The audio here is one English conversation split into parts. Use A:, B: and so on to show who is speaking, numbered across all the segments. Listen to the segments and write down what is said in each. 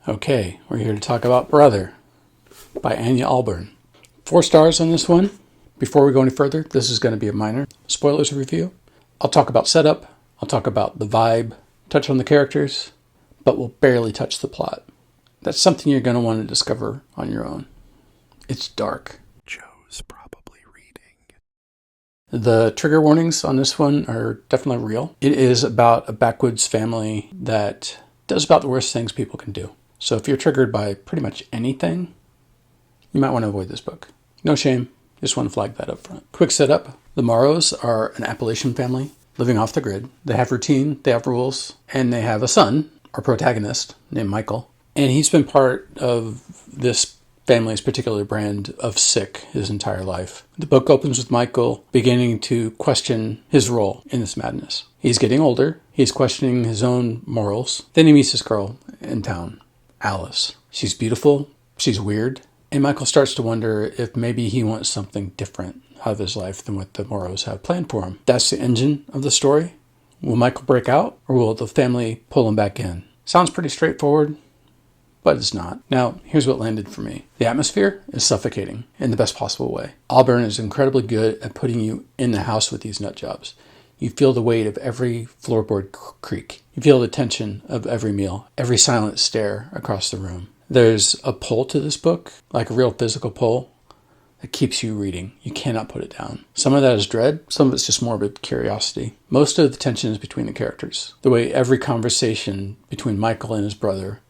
A: Okay, we're here to talk about Brother by Ania Ahlborn. 4 stars on this one. Before we go any further, this is going to be a minor spoilers review. I'll talk about setup, I'll talk about the vibe, touch on the characters, but we'll barely touch the plot. That's something you're going to want to discover on your own. It's dark.
B: Joe's probably reading.
A: The trigger warnings on this one are definitely real. It is about a backwoods family that does about the worst things people can do. So if you're triggered by pretty much anything, you might want to avoid this book. No shame, just want to flag that up front. Quick setup. The Morrows are an Appalachian family living off the grid. They have routine, they have rules, and they have a son, our protagonist, named Michael. And he's been part of this family's particular brand of sick his entire life. The book opens with Michael beginning to question his role in this madness. He's getting older. He's questioning his own morals. Then he meets this girl in town, Alice. She's beautiful. She's weird. And Michael starts to wonder if maybe he wants something different out of his life than what the Morrows have planned for him. That's the engine of the story. Will Michael break out, or will the family pull him back in? Sounds pretty straightforward, but it's not. Now, here's what landed for me. The atmosphere is suffocating in the best possible way. Ahlborn is incredibly good at putting you in the house with these nut jobs. You feel the weight of every floorboard creak. You feel the tension of every meal, every silent stare across the room. There's a pull to this book, like a real physical pull, that keeps you reading. You cannot put it down. Some of that is dread. Some of it's just morbid curiosity. Most of the tension is between the characters. The way every conversation between Michael and his brother,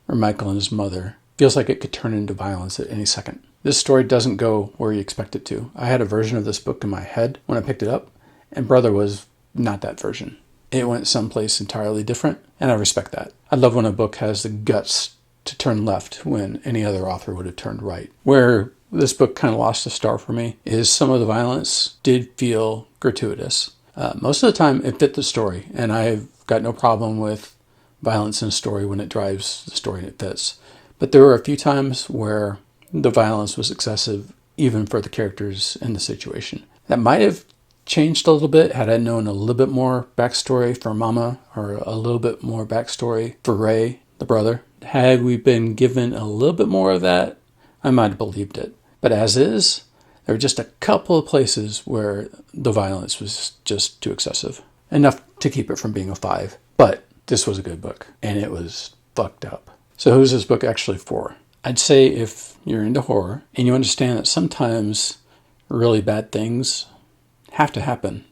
A: or Michael and his mother, feels like it could turn into violence at any second. This story doesn't go where you expect it to. I had a version of this book in my head when I picked it up, and Brother was not that version. It went someplace entirely different, and I respect that. I love when a book has the guts to turn left when any other author would have turned right. Where this book kind of lost a star for me is some of the violence did feel gratuitous. Most of the time it fit the story, and I've got no problem with violence in a story when it drives the story and it fits. But there were a few times where the violence was excessive, even for the characters in the situation. That might have changed a little bit had I known a little bit more backstory for Mama, or a little bit more backstory for Ray, the brother. Had we been given a little bit more of that, I might have believed it. But as is, there were just a couple of places where the violence was just too excessive. Enough to keep it from being a 5. But this was a good book, and it was fucked up. So who's this book actually for? I'd say if you're into horror, and you understand that sometimes really bad things have to happen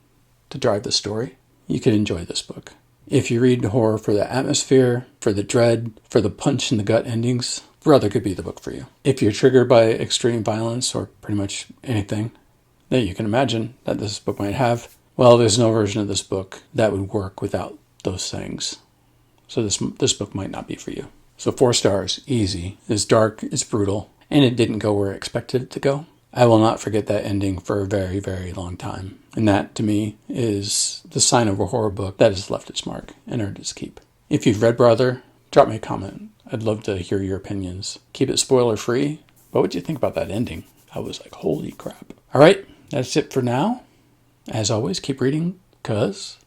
A: to drive the story, you could enjoy this book. If you read horror for the atmosphere, for the dread, for the punch in the gut endings, Brother could be the book for you. If you're triggered by extreme violence, or pretty much anything that you can imagine that this book might have, well, there's no version of this book that would work without those things. So this book might not be for you. So 4 stars, easy. It's dark, it's brutal, and it didn't go where I expected it to go. I will not forget that ending for a very, very long time. And that, to me, is the sign of a horror book that has left its mark and earned its keep. If you've read Brother, drop me a comment. I'd love to hear your opinions. Keep it spoiler-free. What would you think about that ending? I was like, holy crap. All right, that's it for now. As always, keep reading, 'cause